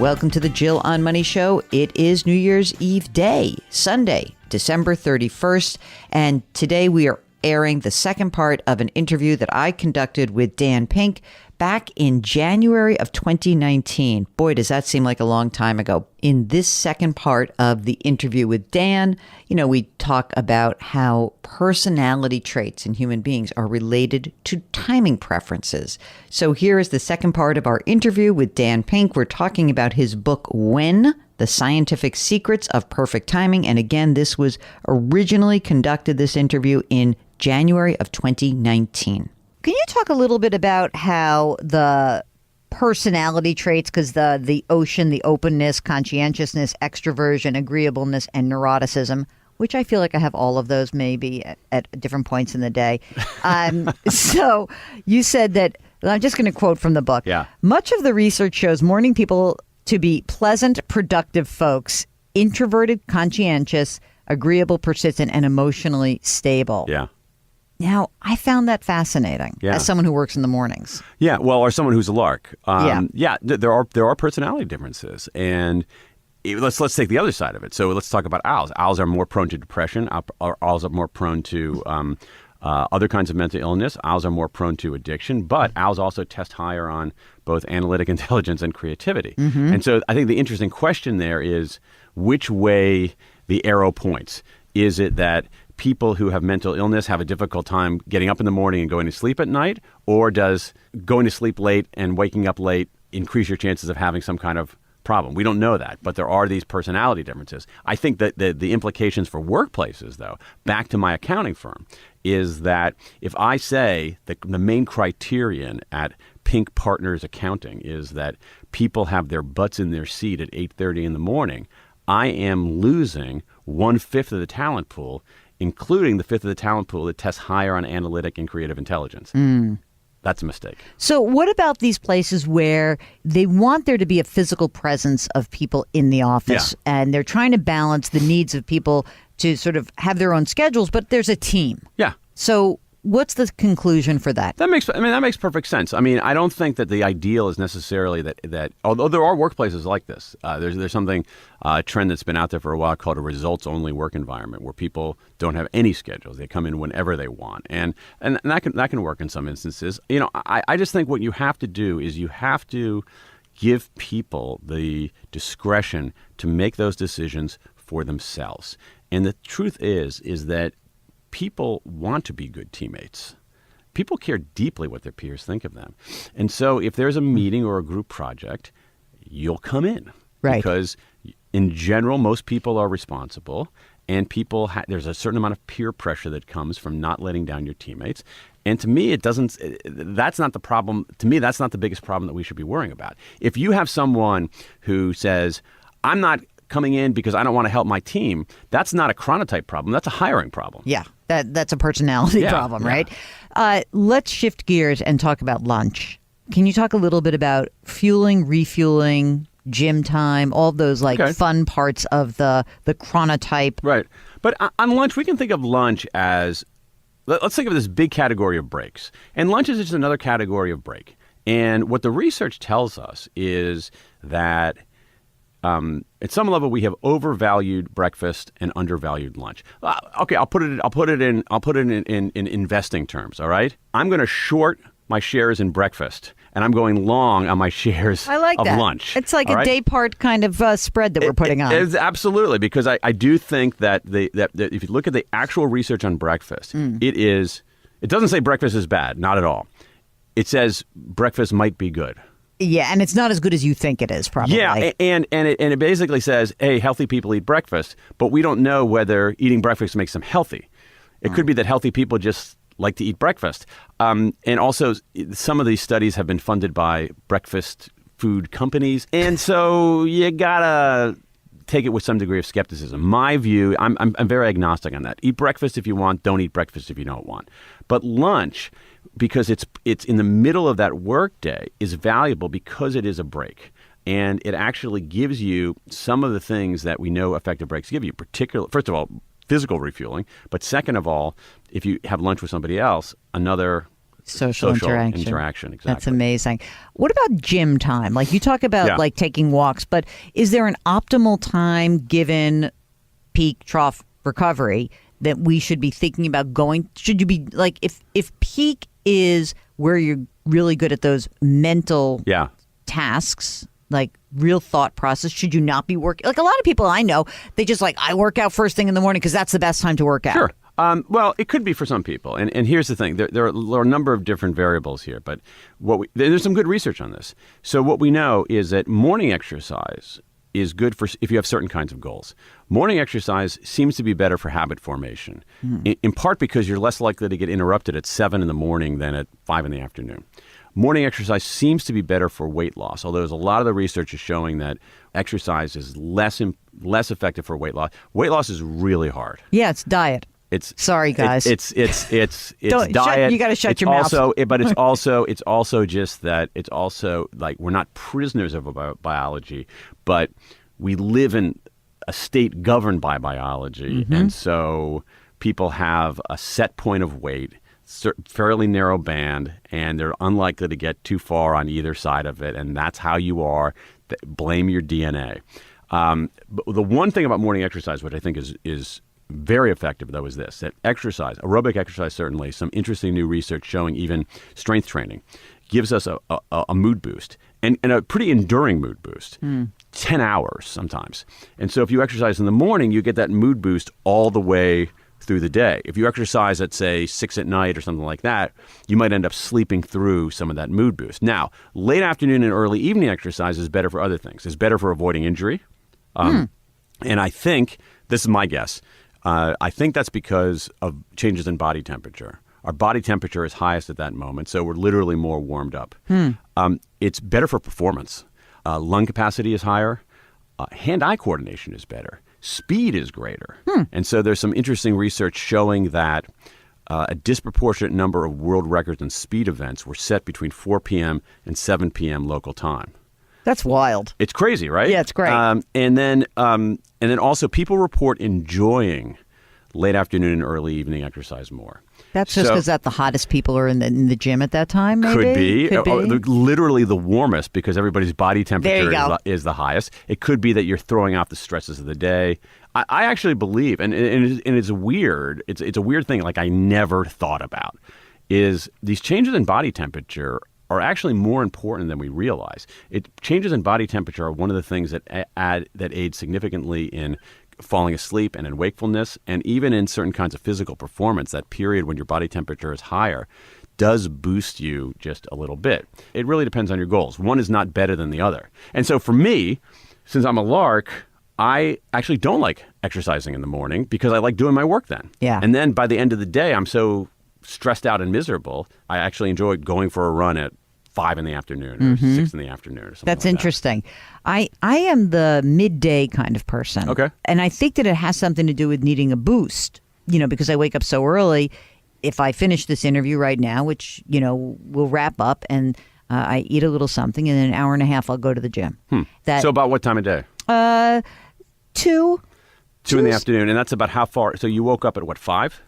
Welcome to the Jill on Money Show. It is New Year's Eve day, Sunday, December 31st, and today we are airing the second part of an interview that I conducted with Dan Pink back in January of 2019. Boy, does that seem like a long time ago. In this second part of the interview with Dan, we talk about how personality traits in human beings are related to timing preferences. So here is the second part of our interview with Dan Pink. We're talking about his book, When? The Scientific Secrets of Perfect Timing. And again, this was originally conducted, this interview, in January of 2019. Can you talk a little bit about how the personality traits, because the ocean, the openness, conscientiousness, extroversion, agreeableness, and neuroticism, which I feel like I have all of those maybe at different points in the day. So you said that, I'm just going to quote from the book. Yeah. Much of the research shows morning people to be pleasant, productive folks, introverted, conscientious, agreeable, persistent, and emotionally stable. Yeah. Now, I found that fascinating as someone who works in the mornings. Yeah, well, or someone who's a lark. Yeah, there are personality differences, and let's take the other side of it. So let's talk about owls. Owls are more prone to depression. Owls are more prone to other kinds of mental illness. Owls are more prone to addiction, but owls also test higher on both analytic intelligence and creativity. Mm-hmm. And so I think the interesting question there is which way the arrow points. Is it that people who have mental illness have a difficult time getting up in the morning and going to sleep at night? Or does going to sleep late and waking up late increase your chances of having some kind of problem? We don't know that, but there are these personality differences. I think that the implications for workplaces, though, back to my accounting firm, is that if I say that the main criterion at Pink Partners Accounting is that people have their butts in their seat at 8:30 in the morning, I am losing 1/5 of the talent pool, including the 5th of the talent pool that tests higher on analytic and creative intelligence. That's a mistake. So what about these places where they want there to be a physical presence of people in the office, and they're trying to balance the needs of people to sort of have their own schedules, but there's a team? Yeah. So what's the conclusion for that? That makes perfect sense. I mean, I don't think that the ideal is necessarily that although there are workplaces like this, there's something, a trend that's been out there for a while called a results-only work environment, where people don't have any schedules. They come in whenever they want. And that can work in some instances. I just think what you have to do is you have to give people the discretion to make those decisions for themselves. And the truth is that people want to be good teammates. People care deeply what their peers think of them. And so if there's a meeting or a group project, you'll come in. Right. Because in general, most people are responsible, and there's a certain amount of peer pressure that comes from not letting down your teammates. And to me, that's not the problem. To me, that's not the biggest problem that we should be worrying about. If you have someone who says, I'm not coming in because I don't want to help my team, that's not a chronotype problem. That's a hiring problem. Yeah, that's a personality problem, right? Let's shift gears and talk about lunch. Can you talk a little bit about fueling, refueling, gym time, all those fun parts of the chronotype? Right. But on lunch, we can think of lunch as, let's think of this big category of breaks. And lunch is just another category of break. And what the research tells us is that at some level, we have overvalued breakfast and undervalued lunch. Okay, I'll put it in investing terms. All right, I'm going to short my shares in breakfast, and I'm going long on my shares of lunch. It's like a day part kind of spread that we're putting on. It's absolutely, because I do think that that if you look at the actual research on breakfast, it doesn't say breakfast is bad, not at all. It says breakfast might be good. Yeah, and it's not as good as you think it is, probably. Yeah, and it basically says, hey, healthy people eat breakfast, but we don't know whether eating breakfast makes them healthy. It could be that healthy people just like to eat breakfast. And also, some of these studies have been funded by breakfast food companies, and so you gotta take it with some degree of skepticism. My view, I'm very agnostic on that. Eat breakfast if you want, don't eat breakfast if you don't want. But lunch, because it's in the middle of that workday, is valuable because it is a break. And it actually gives you some of the things that we know effective breaks give you, first of all, physical refueling. But second of all, if you have lunch with somebody else, another Social interaction. Exactly. That's amazing. What about gym time? Like you talk about like taking walks, but is there an optimal time given peak trough recovery that we should be thinking about going? Should you be like, if peak is where you're really good at those mental tasks, like real thought process, should you not be working? Like a lot of people I know, they just like, I work out first thing in the morning because that's the best time to work out. Sure. Well, it could be for some people. And here's the thing. There are a number of different variables here, but there's some good research on this. So what we know is that morning exercise is good for if you have certain kinds of goals. Morning exercise seems to be better for habit formation, in part because you're less likely to get interrupted at 7 in the morning than at 5 in the afternoon. Morning exercise seems to be better for weight loss, although there's a lot of the research is showing that exercise is less effective for weight loss. Weight loss is really hard. Yeah, it's diet. Sorry, guys. It's diet. You got to shut your mouth. But it's also just that it's also like we're not prisoners of biology, but we live in a state governed by biology, and so people have a set point of weight, fairly narrow band, and they're unlikely to get too far on either side of it, and that's how you are. Blame your DNA. But the one thing about morning exercise, which I think is very effective, though, is this: that exercise, aerobic exercise, certainly, some interesting new research showing even strength training gives us a mood boost and a pretty enduring mood boost, 10 hours sometimes. And so if you exercise in the morning, you get that mood boost all the way through the day. If you exercise at, say, 6 at night or something like that, you might end up sleeping through some of that mood boost. Now, late afternoon and early evening exercise is better for other things. It's better for avoiding injury. And I think, this is my guess, I think that's because of changes in body temperature. Our body temperature is highest at that moment, so we're literally more warmed up. It's better for performance. Lung capacity is higher. Hand-eye coordination is better. Speed is greater. And so there's some interesting research showing that a disproportionate number of world records in speed events were set between 4 p.m. and 7 p.m. local time. That's wild. It's crazy, right? Yeah, it's great. And then also people report enjoying late afternoon and early evening exercise more. That's just because the hottest people are in the gym at that time, maybe? Could be. Literally the warmest because everybody's body temperature is the highest. It could be that you're throwing off the stresses of the day. I actually believe, and it's weird. It's a weird thing like I never thought about, is these changes in body temperature are actually more important than we realize. Changes in body temperature are one of the things that aid significantly in falling asleep and in wakefulness, and even in certain kinds of physical performance. That period when your body temperature is higher does boost you just a little bit. It really depends on your goals. One is not better than the other. And so for me, since I'm a lark, I actually don't like exercising in the morning because I like doing my work then. Yeah. And then by the end of the day, I'm so stressed out and miserable, I actually enjoy going for a run at 5 in the afternoon or 6 in the afternoon or something. That's interesting. I am the midday kind of person. Okay. And I think that it has something to do with needing a boost, because I wake up so early. If I finish this interview right now, which, we'll wrap up, and I eat a little something, and in an hour and a half, I'll go to the gym. So about what time of day? 2. 2 in the afternoon. And that's about how far? So you woke up at what, 5?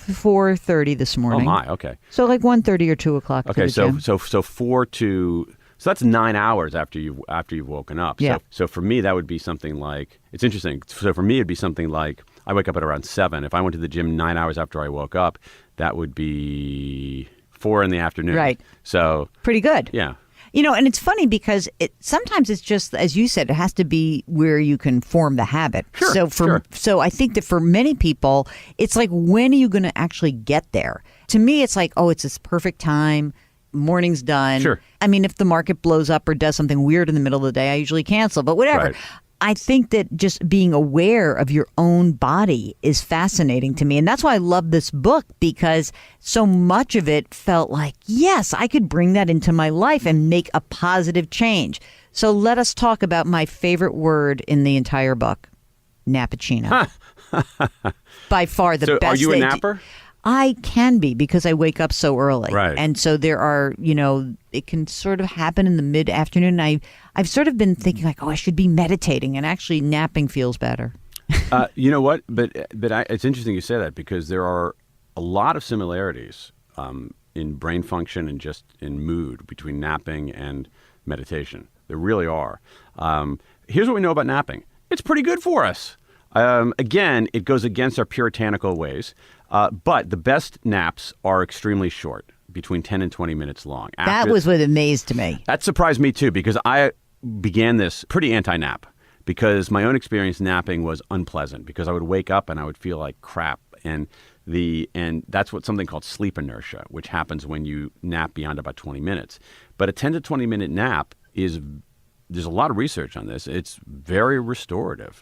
4:30 this morning. Oh my, okay. So like 1:30 or 2 o'clock. Okay, so 4 to, so that's 9 hours after you've woken up. Yeah. So for me, that would be something like, it's interesting. So for me, it'd be something like, I wake up at around 7. If I went to the gym 9 hours after I woke up, that would be 4 in the afternoon. Right. So pretty good. Yeah. And it's funny because sometimes it's just, as you said, it has to be where you can form the habit. Sure, So I think that for many people, it's like, when are you going to actually get there? To me, it's like, it's this perfect time. Morning's done. Sure. I mean, if the market blows up or does something weird in the middle of the day, I usually cancel, but whatever. Right. I think that just being aware of your own body is fascinating to me. And that's why I love this book, because so much of it felt like, yes, I could bring that into my life and make a positive change. So let us talk about my favorite word in the entire book, nappuccino. By far the best. Are you a napper? I can be, because I wake up so early. Right. And so there are, it can sort of happen in the mid-afternoon. I've sort of been thinking like, I should be meditating, and actually napping feels better. You know what? But it's interesting you say that, because there are a lot of similarities in brain function and just in mood between napping and meditation. There really are. Here's what we know about napping. It's pretty good for us. Again, it goes against our puritanical ways, but the best naps are extremely short, between 10 and 20 minutes long. That was what amazed me. That surprised me too, because I began this pretty anti-nap, because my own experience napping was unpleasant, because I would wake up and I would feel like crap. And that's what something called sleep inertia, which happens when you nap beyond about 20 minutes. But a 10 to 20 minute nap there's a lot of research on this. It's very restorative.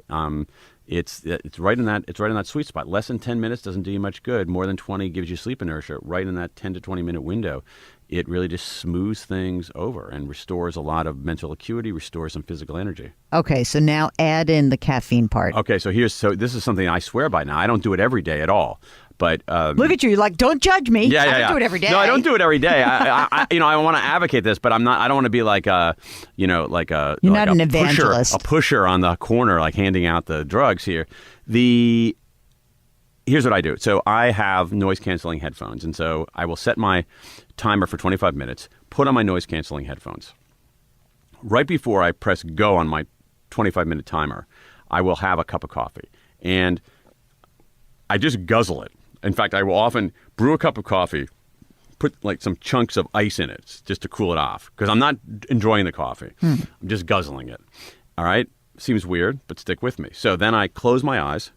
It's right in that sweet spot. Less than 10 minutes doesn't do you much good. More than 20 gives you sleep inertia. Right in that 10 to 20 minute window, it really just smooths things over and restores a lot of mental acuity, restores some physical energy. Okay, so now add in the caffeine part. Okay, so this is something I swear by now. I don't do it every day at all. But look at you, you're like, don't judge me. Yeah, I don't do it every day. No, I don't do it every day. I want to advocate this, but I'm not. I don't want to be like a. You're not an evangelist. A pusher on the corner, like handing out the drugs here. Here's what I do. So I have noise canceling headphones, and so I will set my timer for 25 minutes. Put on my noise canceling headphones. Right before I press go on my 25-minute timer, I will have a cup of coffee, and I just guzzle it. In fact, I will often brew a cup of coffee, put like some chunks of ice in it just to cool it off, because I'm not enjoying the coffee. I'm just guzzling it. All right? Seems weird, but stick with me. So then I close my eyes,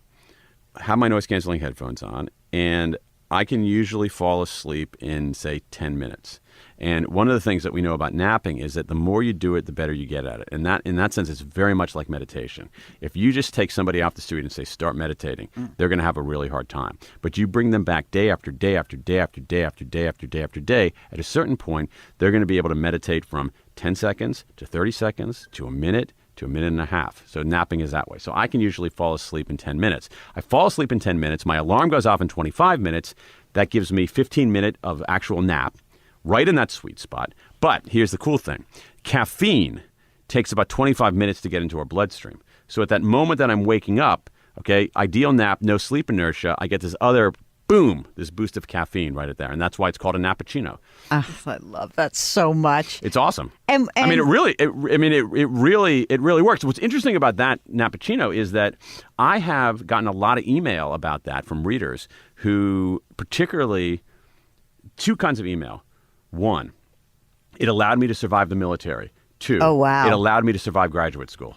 have my noise-canceling headphones on, and I can usually fall asleep in, say, 10 minutes. And one of the things that we know about napping is that the more you do it, the better you get at it. And that, in that sense, it's very much like meditation. If you just take somebody off the street and say, start meditating, they're going to have a really hard time. But you bring them back day after day after day after day after day after day after day, at a certain point, they're going to be able to meditate from 10 seconds to 30 seconds to a minute and a half. So napping is that way. So I can usually fall asleep in 10 minutes. I fall asleep in 10 minutes. My alarm goes off in 25 minutes. That gives me 15 minutes of actual nap, right in that sweet spot. But here's the cool thing. Caffeine takes about 25 minutes to get into our bloodstream. So at that moment that I'm waking up, okay, ideal nap, no sleep inertia, I get this other boom, this boost of caffeine right at there. And that's why it's called a nappuccino. I love that so much. It's awesome. And I mean, it really works. What's interesting about that nappuccino is that I have gotten a lot of email about that from readers who, particularly, two kinds of email. One, it allowed me to survive the military. Two, oh, wow, it allowed me to survive graduate school.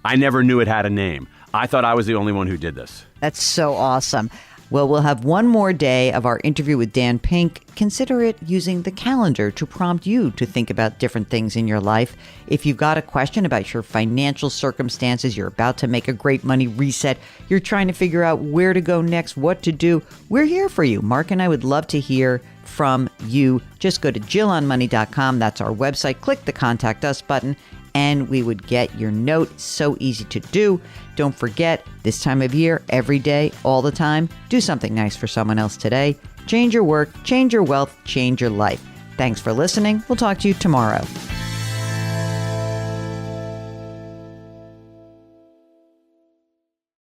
I never knew it had a name. I thought I was the only one who did this. That's so awesome. Well, we'll have one more day of our interview with Dan Pink. Consider it using the calendar to prompt you to think about different things in your life. If you've got a question about your financial circumstances, you're about to make a great money reset, you're trying to figure out where to go next, what to do, we're here for you. Mark and I would love to hear from you. Just go to JillOnMoney.com. That's our website. Click the Contact Us button, and we would get your note. So easy to do. Don't forget, this time of year, every day, all the time, do something nice for someone else today. Change your work, change your wealth, change your life. Thanks for listening. We'll talk to you tomorrow.